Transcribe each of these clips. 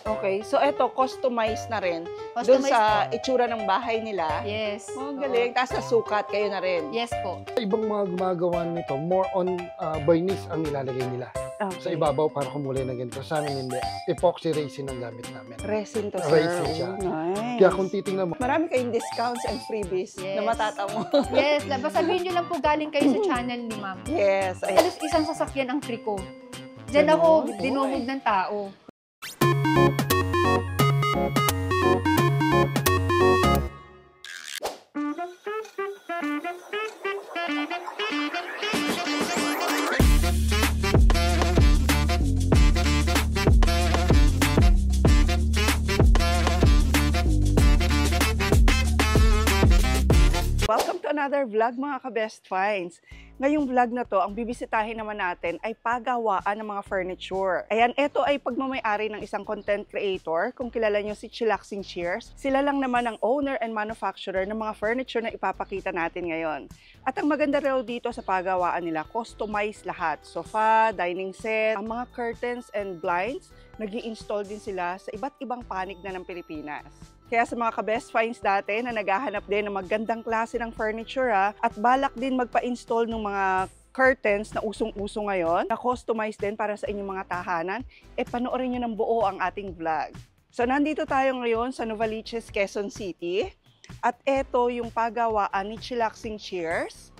Okay, so eto, customized na rin. Doon sa itsura ng bahay nila. Yes. Oh, galing. Tapos sa sukat, kayo na rin. Yes po. Ibang mga gumagawa nito, more on varnish ang nilalagay nila. Okay. Sa ibabaw para kumulay na ganito. Sa amin hindi. Epoxy resin ang gamit namin. Resin to, sir. Resin siya. Nice. Kaya kung titingnan mo, Marami kayong discounts and freebies na matatamo. Yes, sabihin nyo lang po galing kayo sa channel ni ma'am. Yes. Ayan. Halos isang sasakyan ang triko. Diyan ako dinumog ng tao. Welcome to another vlog mga ka-Best Finds. Ngayong vlog na to, ang bibisitahin naman natin ay pagawaan ng mga furniture. Ayan, ito ay pagmamay-ari ng isang content creator. Kung kilala nyo si Chillaxing Chairs, sila lang naman ang owner and manufacturer ng mga furniture na ipapakita natin ngayon. At ang maganda raw dito sa pagawaan nila, customized lahat. Sofa, dining set, ang mga curtains and blinds, nag-i-install din sila sa iba't ibang panig na ng Pilipinas. Kaya sa mga ka-Best Finds dati na naghahanap din ng magandang klase ng furniture at balak din magpa-install ng mga curtains na usong-uso ngayon, na customized din para sa inyong mga tahanan, panoorin nyo ng buo ang ating vlog. So nandito tayo ngayon sa Novaliches, Quezon City at ito yung pagawaan ni Chillaxing Chairs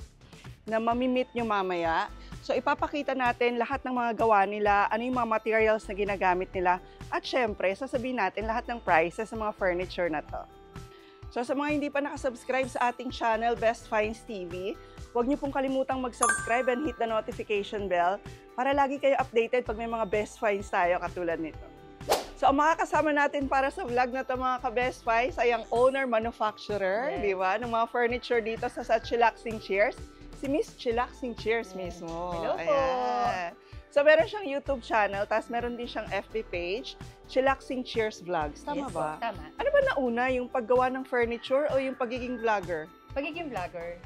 na mamimit nyo mamaya. So ipapakita natin lahat ng mga gawa nila, ano yung mga materials na ginagamit nila, at syempre, sasabihin natin lahat ng prices sa mga furniture na to. So sa mga hindi pa nakasubscribe sa ating channel, Best Finds TV, huwag niyo pong kalimutang mag-subscribe and hit the notification bell para lagi kayo updated pag may mga Best Finds tayo katulad nito. So ang makakasama natin para sa vlog na to mga ka-Best Finds ay ang owner, manufacturer, di ba, ng mga furniture dito sa Chillaxing Chairs, si Miss Chillaxing Chairs mismo. Hello po! Ayan. So, meron siyang YouTube channel, tapos meron din siyang FB page, Chillaxing Chairs Vlogs. Tama yes, ba? Tama. Ano ba nauna, yung paggawa ng furniture o yung pagiging vlogger? Pagiging vlogger.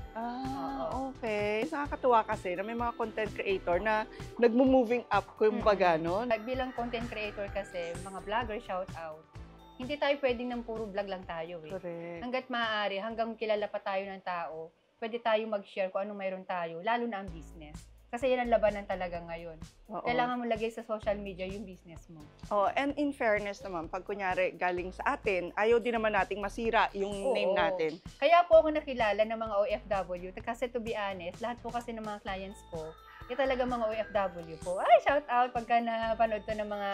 Okay. Nakakatuwa kasi na may mga content creator na nagmo-moving up, kumbaga, no? Bilang content creator kasi, mga vlogger, shout out. Hindi tayo pwedeng ng puro vlog lang tayo eh. Correct. Hanggat maaari, hanggang kilala pa tayo ng tao, pwede tayo mag-share kung anong mayroon tayo, lalo na ang business. Kasi yan ang labanan talaga ngayon. Oo. Kailangan mo lagay sa social media yung business mo. Oh, and in fairness naman, pag kunyari galing sa atin, ayaw din naman nating masira yung name natin. Kaya po ako nakilala ng mga OFW. Kasi to be honest, lahat po kasi ng mga clients ko, talaga mga OFW po. Ay, shout out pagka napanood to ng mga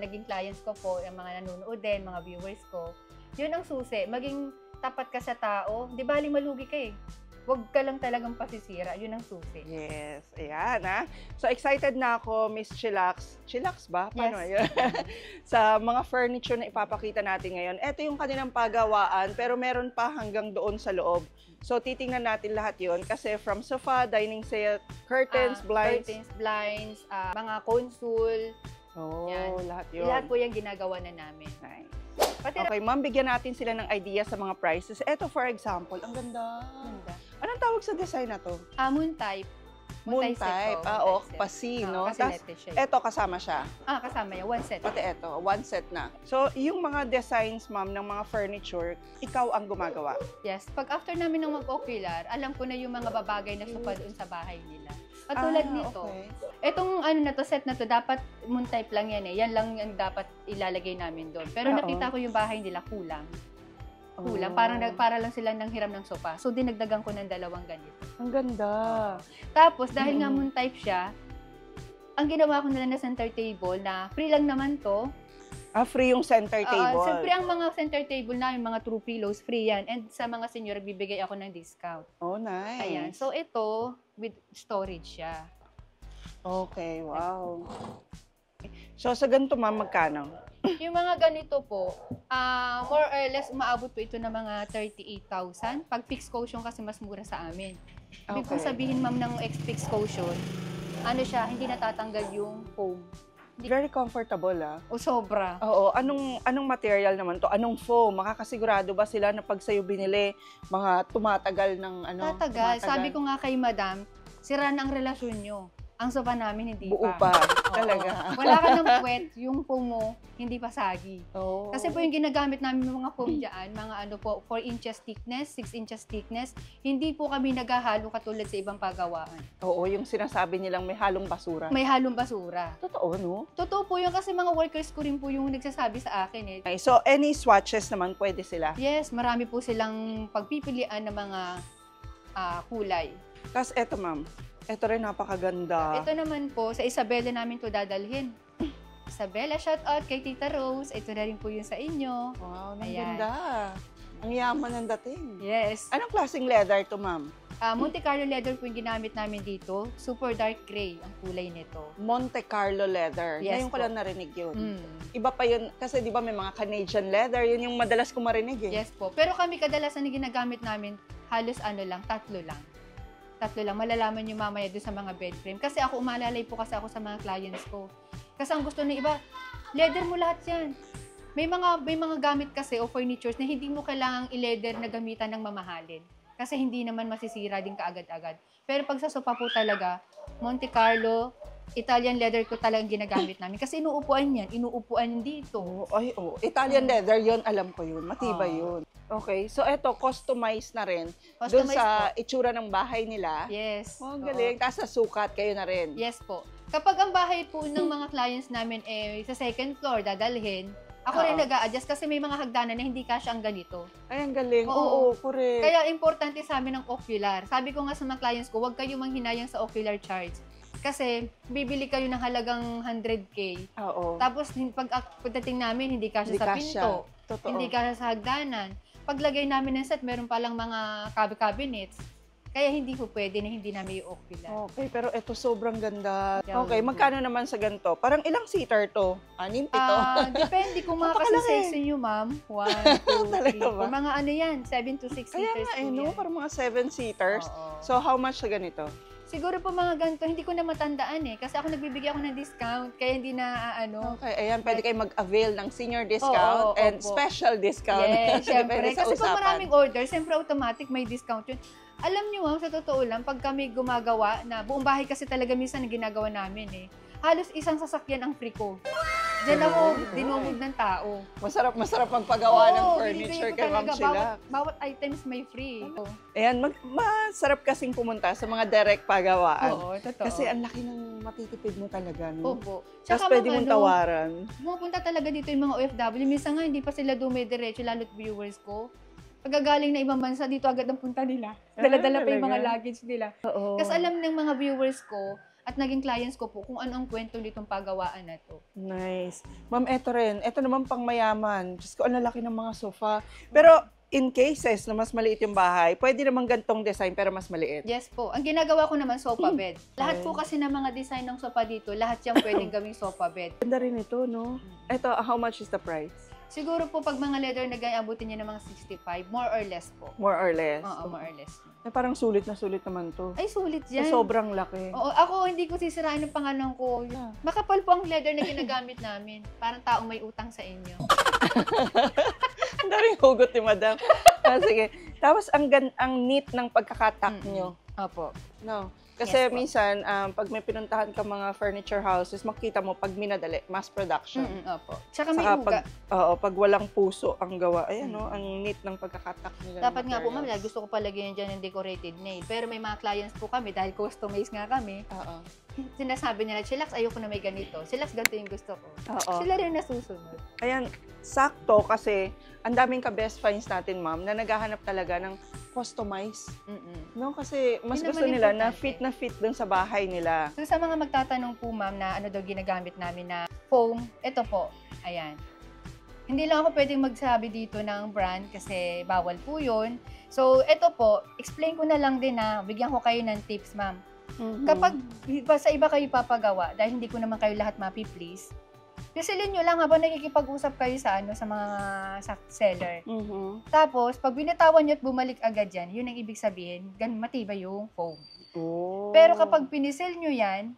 naging clients ko po, yung mga nanonood din, mga viewers ko. Yun ang susi. Maging tapat ka sa tao, di baling malugi ka eh. Huwag ka lang talagang pasisira. Yun ang susi. Yes. Ayan, ha? So, excited na ako, Miss Chillax. Chillax ba? Paano yun? Sa mga furniture na ipapakita natin ngayon. Ito yung kanilang pagawaan, pero meron pa hanggang doon sa loob. So, titingnan natin lahat yun. Kasi from sofa, dining set, curtains, blinds. Curtains, blinds, mga console. Oh, yan. Lahat yun. Lahat po yung ginagawa na namin. Nice. Okay, ma'am, bigyan natin sila ng idea sa mga prices. Ito, for example, ang ganda. Anong tawag sa design na to? Moon type. Moon type. Pasi, no? Kasi ito, kasama siya. Kasama yan. One set. Pati ito, one set na. So, yung mga designs, ma'am, ng mga furniture, ikaw ang gumagawa? Yes. Pag after namin ng mag-ocular, alam ko na yung mga babagay na sofa doon sa bahay nila. Katulad nito. Okay. Etong set na to, dapat moon type lang yan eh. Yan lang yung dapat ilalagay namin doon. Pero nakita ko yung bahay nila kulang. Para lang sila nang hiram ng sofa. So, dinagdagan ko ng 2 ganito. Ang ganda. Tapos, dahil nga moon type siya, ang ginawa ko nila na center table na free lang naman to. Free yung center table? Siyempre, ang mga center table na, yung mga true pillows, free yan. And sa mga senior, bibigay ako ng discount. Oh, nice. Ayan. So, ito, with storage siya. Okay, wow. So, sa ganito, ma'am, magkano? Yung mga ganito po, more or less, umaabot po ito ng mga 38,000. Pag fixed caution kasi mas mura sa amin. Ibig kong sabihin, ma'am, ng fixed caution, hindi natatanggal yung foam. Very comfortable, O sobra. Oo. Anong material naman to? Anong foam? Makakasigurado ba sila na pag sa'yo binili, mga tumatagal ng Tatagal. Sabi ko nga kay madam, sira na ang relasyon nyo. Ang sofa namin hindi Buo pa. pa. Oo. Talaga. Wala ka ng puwet, yung foam mo, hindi pa sagi. Oh. Kasi po yung ginagamit namin ng mga foam dyan, mga ano po, 4 inches thickness, 6 inches thickness, hindi po kami naghahalo katulad sa ibang pagawaan. Oo, yung sinasabi nilang may halong basura. May halong basura. Totoo, no? Totoo po yun kasi mga workers ko rin po yung nagsasabi sa akin eh. Okay, so, any swatches naman pwede sila. Yes, marami po silang pagpipilian ng mga kulay. Tapos, eto ma'am. Eto rin napakaganda. Ito naman po, sa Isabela namin to dadalhin. Isabela, shout out kay Tita Rose. Ito na rin po yun sa inyo. Wow, ang Ayan. ganda. Ang yaman ng dating. Yes. Anong klaseng leather to, ma'am? Monte Carlo leather po yung ginamit namin dito. Super dark gray ang kulay nito. Monte Carlo leather. Yes Ngayon ko po. lang narinig yun. Mm. Iba pa yun, kasi di ba may mga Canadian leather, yun yung madalas ko marinig eh. Yes po. Pero kami kadalasan na ginagamit namin, halos tatlo lang. Malalaman nyo mamaya doon sa mga bed frame. Kasi ako, umalalay po kasi ako sa mga clients ko. Kasi ang gusto ng iba, leather mo lahat yan. May mga gamit kasi o furnitures na hindi mo kailangang i-leather na gamitan ng mamahalin. Kasi hindi naman masisira din kaagad-agad. Pero pag sa sofa po talaga, Monte Carlo, Italian leather ko talagang ginagamit namin. Kasi inuupuan dito. Italian leather, yun, alam ko yun. Matibay yun. Okay, so eto, customized na rin. Doon Customized sa po. itsura ng bahay nila. Yes. Oh, ang Oo. galing. Tapos sa sukat, kayo na rin. Yes po. Kapag ang bahay po ng mga clients namin sa second floor, dadalhin, ako rin Oo. nag-a-adjust kasi may mga hagdanan na hindi kasya ang ganito. Ay, ang galing. Oo. Oo, correct. Kaya importante sa amin ang ocular. Sabi ko nga sa mga clients ko, huwag kayo manghinayang sa ocular charge. Kasi bibili kayo ng halagang 100K. Oo. Tapos pagdating namin, hindi kasya Hindi sa kasya. pinto. Totoo. Hindi kasya sa hagdanan. Paglagay namin ng set, meron palang mga cabinets. Kaya hindi po pwede na hindi namin yung ocular. Okay, pero ito sobrang ganda. Yeah. Okay, magkano naman sa ganito? Parang ilang seater to? 6, 7? Depende kung mga Napakalaki. kasi nyo, ma'am. 1, 2, Talaga 3, ba? mga ano yan, 7 to 6 Kaya liters nga po no? yan. Parang mga 7-seaters. Oo. So, how much sa ganito? Siguro po mga ganito, hindi ko na matandaan eh. Kasi ako nagbibigay ako ng discount, kaya hindi na Okay, ayan, pwede kayo mag-avail ng senior discount Oo, and opo. special discount. Yes, Depende syempre. sa Kasi pag usapan. maraming order, syempre automatic may discount yun. Alam nyo, sa totoo lang, pag kami gumagawa na, buong bahay kasi talaga minsan na ginagawa namin eh, halos isang sasakyan ang free ko. Diyan ako dinumog ng tao. Masarap magpagawa ng Oo, furniture binibigay ko kay Ma'am talaga. Sheila. Bawat items may free. Ayan, masarap kasing pumunta sa mga direct pagawaan. Oo, totoo. Kasi ang laki ng matitipid mo talaga, no? Opo. Tapos Tsaka pwede mong tawaran. Pumunta talaga dito yung mga OFW. Minsan nga, hindi pa sila dumidiretso, lalo't viewers ko. Pagkagaling na ibang bansa, dito agad ang punta nila. Dala-dala pa yung mga talaga? luggage nila. Oo. Kasi alam ng mga viewers ko at naging clients ko po kung ano ang kwento nitong pagawaan na to. Nice. Ma'am, eto rin. Eto naman pang mayaman. Diyos ko, ang lalaki ng mga sofa. Pero in cases na mas maliit yung bahay, pwede naman gantong design pero mas maliit. Yes po. Ang ginagawa ko naman, sofa bed. Lahat po kasi ng mga design ng sofa dito, lahat yan pwedeng gawing sofa bed. Ganda rin ito, no? Eto, how much is the price? Siguro po pag mga leather na ganyan, abutin niya ng mga 65, more or less po. More or less? Oo, more or less. Eh, parang sulit na sulit naman to. Ay, sulit So, yan. sobrang laki. Oo, ako hindi ko sisirain ng pangalan ko. Yeah. Makapal po ang leather na ginagamit namin. Parang taong may utang sa inyo. Ang daming hugot ni Madam. Sige. Tapos, ang neat ng pagkakatak nyo. Opo. No? Kasi Yes po. minsan, pag may pinuntahan ka mga furniture houses, makita mo pag minadali, mass production. Opo. Tsaka may Saka uga. pag walang puso ang gawa, ayan no, ang neat ng pagkakatak nila. ng Dapat nga po, ma'am, materials. gusto ko palagyan dyan ng decorated nail. Pero may mga clients po kami, dahil customized nga kami, Oo. sinasabi nila, Chillax, ayoko na may ganito. Chillax, ganito yung gusto ko. Oo. Sila rin nasusunod. Ayan, sakto kasi ang daming ka-best finds natin, ma'am, na naghahanap talaga ng customize. No? Kasi mas Yun gusto naman nila na importante. fit dun sa bahay nila. So, sa mga magtatanong po, ma'am, na ano daw ginagamit namin na foam, ito po, ayan. Hindi lang ako pwedeng magsabi dito ng brand kasi bawal po yun. So, ito po, explain ko na lang din na bigyan ko kayo ng tips, ma'am. Kapag sa iba kayo papagawa, dahil hindi ko naman kayo lahat mapi-please, pisilin nyo lang habang nakikipag-usap kayo sa mga seller. Tapos, pag binitawan nyo at bumalik agad yan, yun ang ibig sabihin, matibay yung foam. Oh. Pero kapag pinisil nyo yan,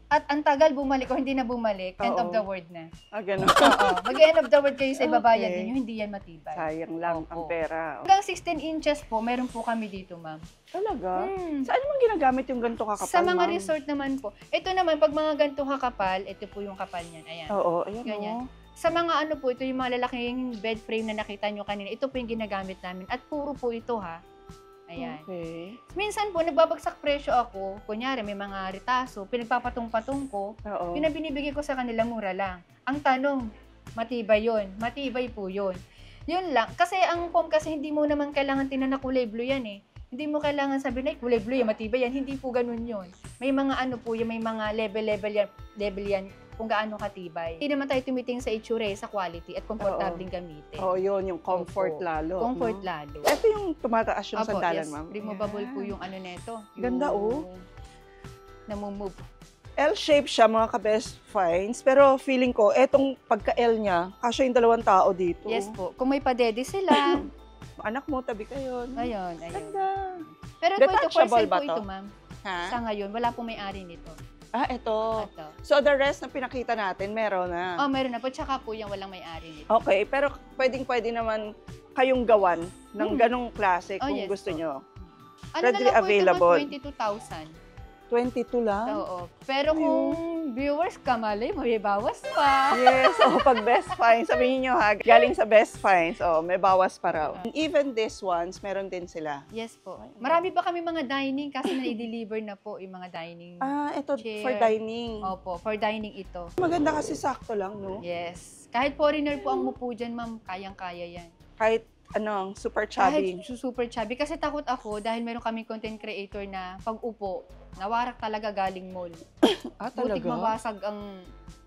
At ang tagal bumalik o hindi na bumalik, end of Oo. the world na. Ganun. Oo. Mag-end of the world kayo sa ibabayan Okay. ninyo, hindi yan matibay. Sayang lang ang Opo. pera. Hanggang 16 inches po, meron po kami dito, ma'am. Talaga? Hmm. Saan naman ginagamit yung ganito kakapal, Sa mga ma'am? resort naman po. Ito naman, pag mga ganito kakapal, ito po yung kapal niyan. Ayan. Oo, ayan Ganyan. o. Sa mga ano po, ito yung mga lalaking bed frame na nakita nyo kanina. Ito po yung ginagamit namin. At puro po ito, ha. Ayan. Okay. Minsan po, nagbabagsak presyo ako. Kunyari, may mga ritaso, pinagpapatong-patong ko. Oo. Pinabinibigay ko sa kanila mura lang. Ang tanong, matibay yun. Matibay po yun. Yun lang. Kasi ang foam kasi hindi mo naman kailangan tinan na kulay blue yan eh. Hindi mo kailangan sabihin, ay kulay blue yan, matibay yan. Hindi po ganun yun. May mga ano po yan, may mga level yan kung gaano katibay. Hindi naman tayo tumiting sa itsura, sa quality at komportabling gamitin. Oo, yun, yung comfort Opo. lalo. Comfort no? lalo. Ito yung tumataas yung Opo, sandalan, yes. ma'am. Removable Ayan. po yung ano neto. Ganda, oh. Namumove. L-shape siya, mga ka-best finds. Pero feeling ko, etong pagka-L niya, kasya yung dalawang tao dito. Yes po. Kung may padede sila, Anak mo, tabi kayo. no? ayun, ayun. Ganda. Pero po ito, for Detachable sale ba po to? ito, ma'am. Ha? Sa ngayon, wala pong may-ari nito. Ito. Ito. So, the rest na pinakita natin, meron na. Oh, meron na po. Tsaka po yung walang may-ari nito. Okay, pero pwede naman kayong gawan ng ganong klase Oh, kung yes gusto po. nyo. Ano readily na lang po available. ito, ma'am, 22,000. 22 lang? Oo. Pero kung viewers ka, malay, may bawas pa. Yes, pag best finds, sabihin nyo ha, galing sa best finds, may bawas pa raw. Even these ones, meron din sila. Yes po. Marami pa kami mga dining kasi na-deliver na po yung mga dining. Ito Chair. for dining. Opo, for dining ito. Maganda kasi sakto lang, no? Yes. Kahit foreigner po ang mupo dyan, ma'am, kayang-kaya yan. Kahit, super chubby. Kahit super chubby. Kasi takot ako dahil meron kaming content creator na pag upo, nawarak talaga galing mall. Butik Talaga? mabasag ang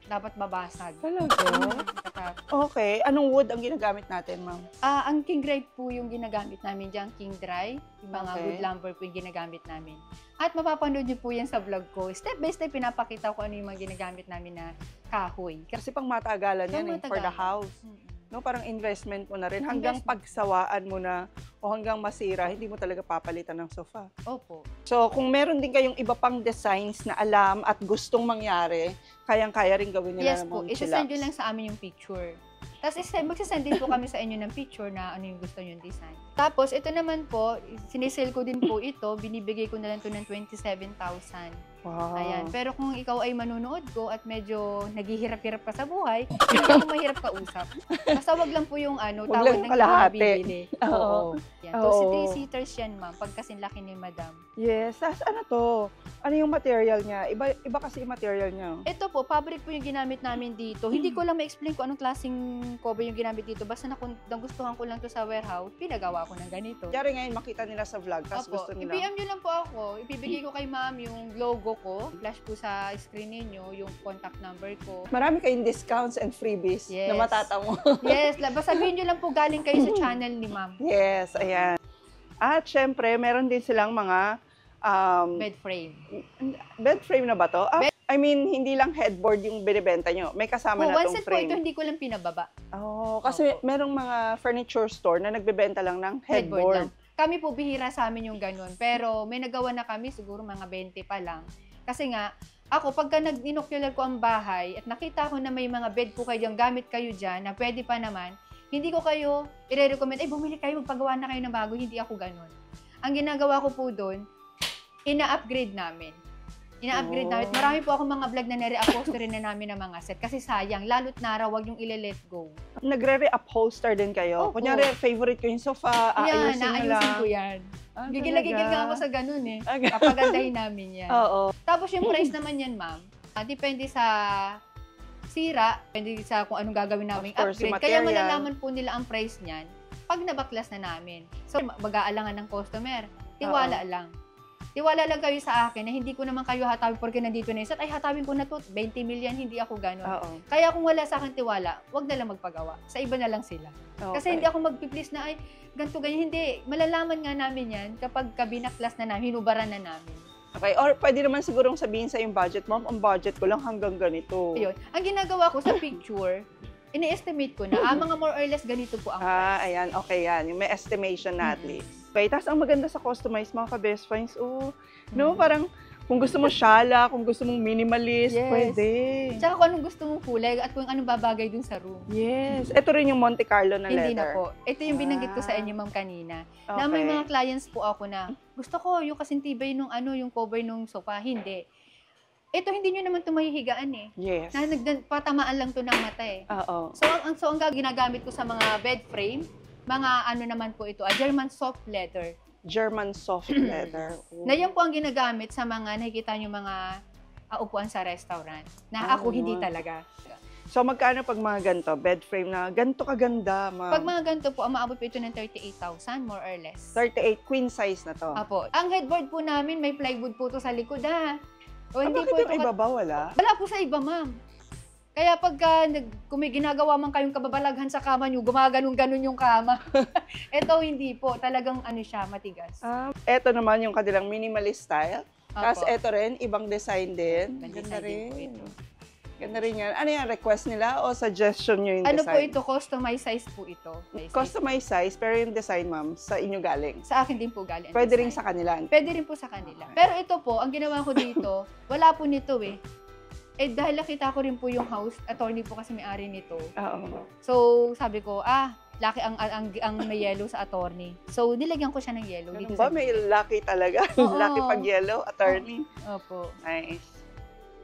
dapat mabasag. Talaga? Natatakot. Okay. Anong wood ang ginagamit natin, ma'am? Ang king dry po yung ginagamit namin dyan, king dry. Yung mga Okay. wood lumber po yung ginagamit namin. At mapapanood niyo po yan sa vlog ko. Step by step, pinapakita ko ano yung mga ginagamit namin na kahoy. Kasi pang matagalan yan for the Pangmatagalan. house. Mm-mm. No, parang investment mo na rin. Hanggang Investment. pagsawaan mo na o hanggang masira, hindi mo talaga papalitan ng sofa. Opo. So, kung meron din kayong iba pang designs na alam at gustong mangyari, kayang-kaya rin gawin nila Yes ng po. mga Isasend nyo lang sa amin yung picture. Tapos magsasend din po kami sa inyo ng picture na ano yung gusto nyo design. Tapos ito naman po, sinisale ko din po ito, binibigay ko na lang to ng 27,000. Wow. Ayan. Pero kung ikaw ay manunood ko at medyo naghihirap-hirap ka sa buhay, hindi ako mahirap kausap. Basta wag lang po yung Wag tawad lang ng kalahati. bibili. Oo. Yan. Oo. So, si 3-seaters yan, ma'am. Pagkasin laki ni madam. Yes. Tapos ano to? Ano yung material niya? Iba kasi yung material niya. Ito po, fabric po yung ginamit namin dito. Hindi ko lang ma-explain kung anong klaseng cover yung ginamit dito. Basta nagustuhan ko lang to sa warehouse, pinagawa ko ng ganito. Kaya ngayon makita nila sa vlog, tapos gusto nila. i-PM nyo lang po ako. Ibibigay ko kay ma'am yung logo ko. Flash po sa screen ninyo, yung contact number ko. Marami kayong discounts and freebies Yes. na matatamo. Yes, basta sabihin nyo lang po galing kayo sa channel ni ma'am. Yes, ayan. At syempre, meron din silang mga Bed frame. bed frame na ba to? I mean, hindi lang headboard yung binibenta nyo. May kasama na Once tong and po ito, frame. hindi ko lang pinababa. Kasi Opo. merong mga furniture store na nagbebenta lang ng Headboard lang. headboard. Kami po, bihira sa amin yung ganun. Pero may nagawa na kami, siguro mga 20 pa lang. Kasi nga, ako, pagka nag-inocular ko ang bahay at nakita ko na may mga bed po kayo dyan, gamit kayo dyan, na pwede pa naman, hindi ko kayo i-recommend, bumili kayo, magpagawa na kayo ng bago. Hindi ako ganun. Ang ginagawa ko po doon, ina-upgrade namin. Ina-upgrade namin. Marami po ako mga vlog na nare-upholstery na namin ng mga set. Kasi sayang, lalo't nara, wag yung ile-let go. Nagre-reupholster din kayo. Opo. Kunyari, favorite ko yung sofa, Yan, aayusin mo naayusin lang. ko yan. Gigil talaga? nga ako sa ganun eh. Okay. Papagandahin namin yan. Oo. Tapos yung price naman yan, ma'am, depende sa sira, depende sa kung anong gagawin namin Of course, yung upgrade. Kaya material. malalaman po nila ang price niyan pag nabaklas na namin. So, mag-aalangan ng customer. Tiwala lang. Tiwala lang kayo sa akin na hindi ko naman kayo hatawin porque nandito na yung set. Ay, hatawin ko na to. 20 million, hindi ako ganun. Oo. Kaya kung wala sa akin tiwala, wag na lang magpagawa. Sa iba na lang sila. Okay. Kasi hindi ako magpiplis na, ay, ganito, ganyan. Hindi. Malalaman nga namin yan kapag kabinaklas na namin, hinubaran na namin. Okay, or pwede naman sigurong sabihin sa yung budget, ma'am, ang budget ko lang hanggang ganito. Ayun. Ang ginagawa ko sa picture, ini-estimate ko na, mga more or less ganito po ang price. Ayan, okay yan. Yung may estimation na at Mm-mm. least. Okay, tapos ang maganda sa customized mga ka-best finds, no, parang Kung gusto mo shala, kung gusto mong minimalist, Yes. pwede. Tsaka kung anong gusto mong kulay at kung anong babagay dun sa room. Yes. Ito rin yung Monte Carlo na Hindi leather. na po. Ito yung binanggit ko sa inyo, ma'am, kanina. Na may mga clients po ako na, gusto ko yung kasintibay nung yung cover nung sofa. Hindi. Ito, hindi nyo naman ito mahihigaan eh. Yes. Patamaan lang to ng mata eh. Oo. So, ang ginagamit ko sa mga bed frame, mga naman po ito, German soft leather. German soft leather. Na yan po ang ginagamit sa mga nakikita nyo mga upuan sa restaurant. Na ako hindi talaga. So, magkano pag mga ganito? Bed frame na ganito kaganda, ma'am? Pag mga ganito po, maabot po ito ng 38,000, more or less. 38, queen size na to. Apo. Ang headboard po namin, may plywood po to sa likod, O, hindi Bakit po yung iba ba wala? Wala po sa iba, ma'am. Kaya pagka kung may ginagawa man kayong kababalaghan sa kama nyo, gumaganong-ganon yung kama. Ito hindi po. Talagang siya, matigas. Ito naman yung kanilang minimalist style. Tapos Apo. ito rin, ibang design din. Ibang Ganda design din po rin. ito. Ganda rin yan. Ano yan? Request nila o suggestion nyo yung Ano design? po ito? Customized size po ito. Customized size, pero yung design, ma'am, sa inyo galing. Sa akin din po galing. ang Pwede rin design. sa kanila. Pwede rin po sa kanila. Okay. Pero ito po, ang ginawa ko dito, wala po nito eh. Dahil nakita ko rin po yung house, attorney po kasi may-ari nito. Oo. So, sabi ko, laki ang may yellow sa attorney. So, nilagyan ko siya ng yellow. Ganun dito ba? sa May gilid. lucky talaga. Oo. Lucky pag yellow, attorney. Opo. Nice.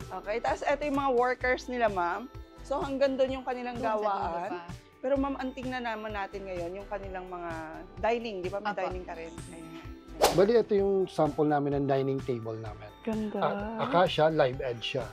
Okay, tapos ito yung mga workers nila, ma'am. So, hanggang doon yung kanilang Doon sa dulo gawaan. pa. Pero ma'am, ang tingnan naman natin ngayon, yung kanilang mga dining. Di ba may Apo. dining ka rin? Ayan. Bali, ito yung sample namin ng dining table namin. Ganda. Acacia, live edge siya.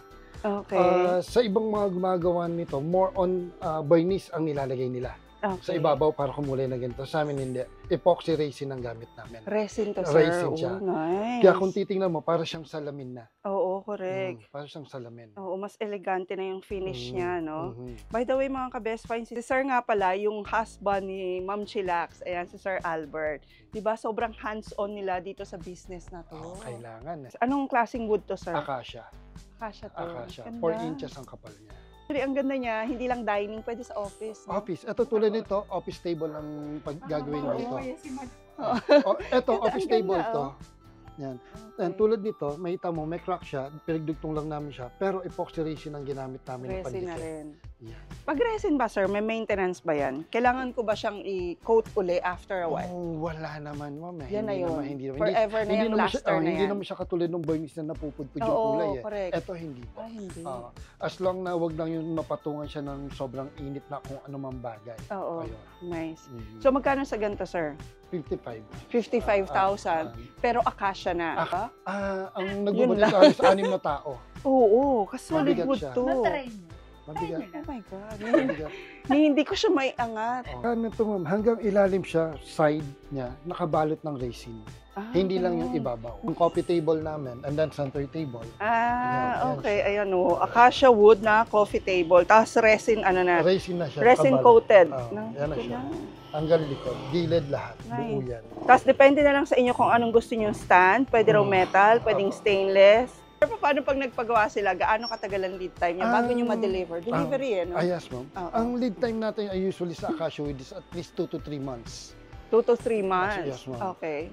Okay. Sa ibang mga gumagawa nito, more on varnish ang nilalagay nila. Okay. Sa ibabaw para kumulay na ganito. Sa amin hindi. Epoxy resin ang gamit namin. Resin to, sir. Resin siya. Oh, nice. Kaya kung titingnan mo, para siyang salamin na. Oo, correct. Para siyang salamin. Oo, mas elegante na yung finish niya, no? Mhm. By the way, mga ka-best finds, si Sir nga pala, yung husband ni Ma'am Chillax, ayan, si Sir Albert. Diba, sobrang hands-on nila dito sa business na to. Kailangan. Anong klaseng wood to, sir? Acacia. Acacia to. Acacia. Ganda. 4 inches ang kapal niya. Actually, ang ganda niya, hindi lang dining, pwede sa office. No? Office. Ito tulad nito, office table ang gagawin oo. dito. yes, si Mad. Ito, Ganda, office ang table ganda, to. oh. Yan. Okay. And tulad nito, makita mo, may crack siya, pinagdugtong lang namin siya, pero epoxy resin ang ginamit namin ng Resin na pandikit. rin. Yan. Pag resin ba, sir, may maintenance ba yan? Kailangan ko ba siyang i-coat uli after a while? Oh, wala naman, ma'am. Yan na yun. Hindi naman. Forever na yung naman laster siya, na Hindi yan. naman siya katulad ng varnish na napupudpud yung Oo, kulay. correct. Ito hindi po. Hindi. As long na wag lang yung mapatungan siya ng sobrang init na kung ano mang bagay. Oo, Ayun. nice. Mhm. So, magkano sa ganito, sir? 55. 55,000. Pero acacia na. Ang Yun nagbubot lang. sa alis, 6 na tao. Oo, kasi solid Mabigat wood siya. to. Matry nyo. Mabigat. Try nyo Oh my God. Mabigat. Hindi ko siya may angat. Ano to, ma'am? Hanggang ilalim siya, side niya, nakabalot ng resin. Hindi lang yung ganun. ibabaw. Yung coffee table namin, and then center table. Ayan, Okay. Ayan o. Acacia wood na coffee table. Tapos resin, ano na. Resin na siya. Resin nakabalot. coated. Oo, yan na siya. Ganyan. Hanggang likod, gilid lahat. Nice. Buo yan. Tapos depende na lang sa inyo kung anong gusto nyo stand. Pwede raw metal, pwedeng stainless. Pero paano pag nagpagawa sila, gaano katagal ang lead time niya bago nyo ma-deliver? Delivery eh, no? Yes, ma'am. Oo. Ang lead time natin ay usually sa Acacia wood is at least 2 to 3 months. 2 to 3 months. Yes, ma'am. Okay.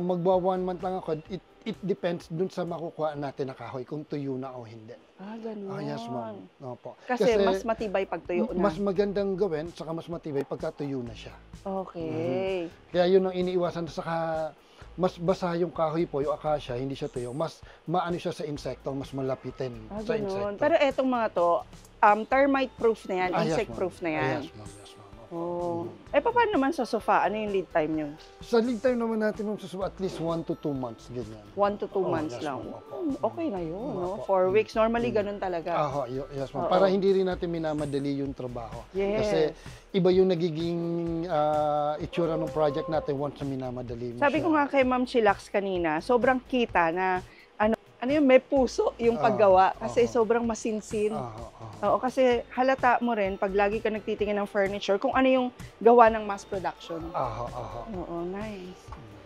Magwa 1 month lang ako. It depends dun sa makukuha natin na kahoy kung tuyo na o hindi. Ganun. Yes, ma'am. Opo. Kasi mas matibay pag tuyo na. Mas magandang gawin, saka mas matibay pagka tuyo na siya. Okay. Kaya yun ang iniiwasan. Saka mas basa yung kahoy po, yung acacia, hindi siya tuyo. Mas maano siya sa insekto, mas malapitin sa Ganun. insekto. Pero etong mga to, termite proof na yan, Yes, insect ma'am. proof na yan. Yes, ma'am. Yes, ma'am. Oh. Paano naman sa sofa? Ano yung lead time nyo? Sa lead time naman natin, ma'am, at least 1 to 2 months, ganyan. 1 to 2 months yes, lang. ma'am. Opo. Okay na yun, no? Opo. 4 weeks. Normally, ganun talaga. Yes, ma'am. Oo. Para hindi rin natin minamadali yung trabaho. Yes. Kasi iba yung nagiging itsura ng project natin once na minamadali mo Sabi siya. ko nga kay Ma'am Chillax kanina, sobrang kita na ano yun, may puso yung paggawa kasi sobrang masinsin. Oo, kasi halata mo rin pag lagi ka nagtitingin ng furniture kung ano yung gawa ng mass production. Oo, nice.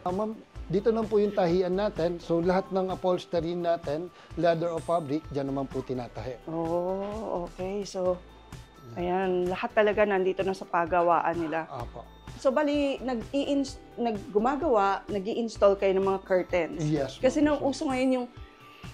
Ma'am, dito naman po yung tahian natin. So, lahat ng upholstery natin, leather o fabric, dyan naman po tinatahi. Oh, okay. So, ayan, lahat talaga nandito na sa paggawaan nila. Apo. So, bali, nag-i-install kayo ng mga curtains. Yes. Kasi ma'am. nang uso ngayon yung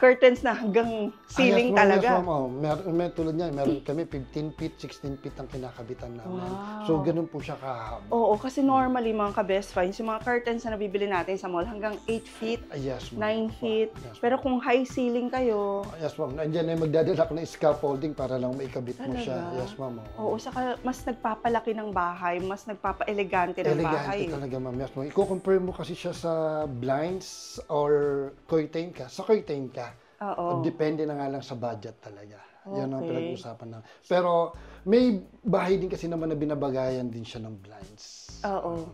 curtains na hanggang ceiling yes, ma'am, talaga. Yes, ma'am. May tulad niya, meron kami 15 feet, 16 feet ang kinakabitan namin. Wow. So, ganun po siya kahaba. Oo, kasi normally mga ka-best finds, yung mga curtains na nabibili natin sa mall hanggang 8 feet, Yes, 9 ma'am. feet. Yes, Pero kung high ceiling kayo, yes, ma'am. Nandiyan ay magdadala ko ng scaffolding para lang maikabit mo siya. Talaga? Yes, ma'am. oo, saka mas nagpapalaki ng bahay, mas nagpapa-elegante ng bahay. Elegante talaga, ma'am. Yes, ma'am. Iko-compare mo kasi siya sa blinds or curtain ka. Sa curtain ka. Oo. Depende na nga lang sa budget talaga. Yan ang Okay. pinag-usapan na. Pero may bahay din kasi naman na binabagayan din siya ng blinds. Oo.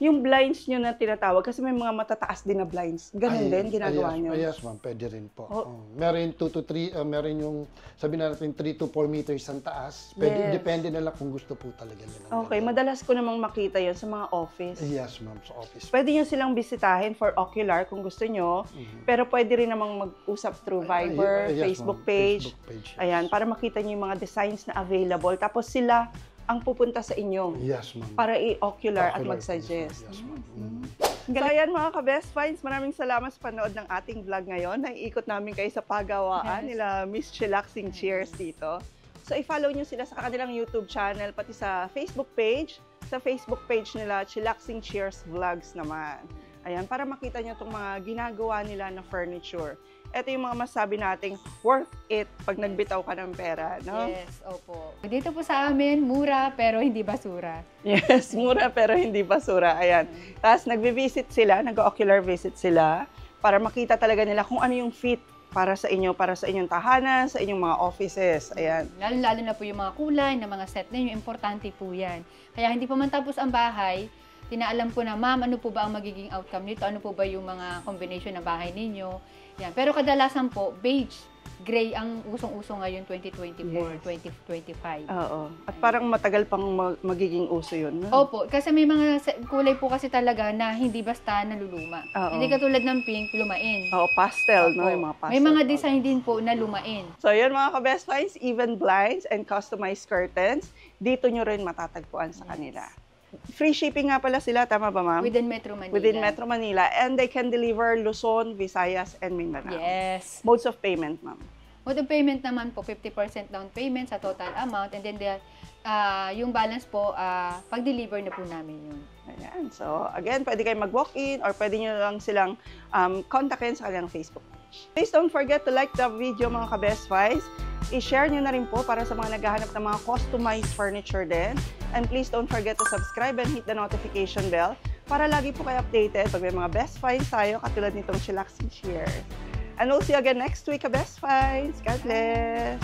Yung blinds nyo na tinatawag, kasi may mga matataas din na blinds. Ganun din, ginagawa nyo. Yes, ma'am. Pwede rin po. Oh. Meron 2 to 3, meron yung, sabi na natin, 3 to 4 meters ang taas. Pwede, Yes. depende na lang kung gusto po talaga nila. Okay, madalas ko namang makita yon sa mga office. Yes, ma'am. Sa office. Pwede nyo silang bisitahin for ocular kung gusto nyo. Pero pwede rin namang mag-usap through Viber, Yes, Facebook ma'am. page. Facebook page, yes. Ayan, para makita nyo yung mga designs na available. Tapos sila ang pupunta sa inyo Yes, ma'am. para i-ocular at Ocular, mag-suggest. Yes, ma'am. So ayan mga ka-best finds, maraming salamat sa panood ng ating vlog ngayon. Naiikot namin kayo sa pagawaan Yes. nila Miss Chillaxing Cheers dito. So i-follow nyo sila sa kanilang YouTube channel, pati sa Facebook page. Sa Facebook page nila, Chillaxing Cheers Vlogs naman. Ayan, para makita nyo itong mga ginagawa nila na furniture. Ito yung mga masabi nating worth it pag nagbitaw ka ng pera, no? Yes, opo. Dito po sa amin, mura pero hindi basura. Yes, mura pero hindi basura. Ayan. Tapos nagvi-visit sila, nag-ocular visit sila para makita talaga nila kung ano yung fit para sa inyo, para sa inyong tahanan, sa inyong mga offices. Ayan. Lalo na po yung mga kulay ng mga set ninyo, importante po yan. Kaya hindi pa man tapos ang bahay, tinaalam ko na, ma'am, ano po ba ang magiging outcome nito? Ano po ba yung mga combination ng bahay ninyo? Yan. Pero kadalasan po, beige, gray ang usong-uso ngayon 2024, Yes. 2025. Oo. At parang matagal pang magiging uso yun. No? Opo, kasi may mga kulay po kasi talaga na hindi basta naluluma. Oo. Hindi katulad ng pink, lumain. Oo, pastel, no? Opo. Yung mga pastel. May mga design din po na lumain. So, yun mga ka-best finds, even blinds and customized curtains, dito nyo rin matatagpuan sa kanila. Free shipping nga pala sila, tama ba ma'am? Within Metro Manila. Within Metro Manila. And they can deliver Luzon, Visayas, and Mindanao. Yes. Modes of payment, ma'am. Mode of payment naman po, 50% down payment sa total amount. And then yung balance po, pag-deliver na po namin yun. Ayan. So, again, pwede kayong mag-walk-in or pwede nyo lang silang kontakin sa kanilang Facebook page. Please don't forget to like the video, mga ka-best finds. I-share nyo na rin po para sa mga naghahanap ng mga customized furniture din. And please don't forget to subscribe and hit the notification bell para lagi po kayo updated pag may mga best finds tayo katulad nitong Chillaxing Cheers. And we'll see you again next week, ka-best finds. God bless!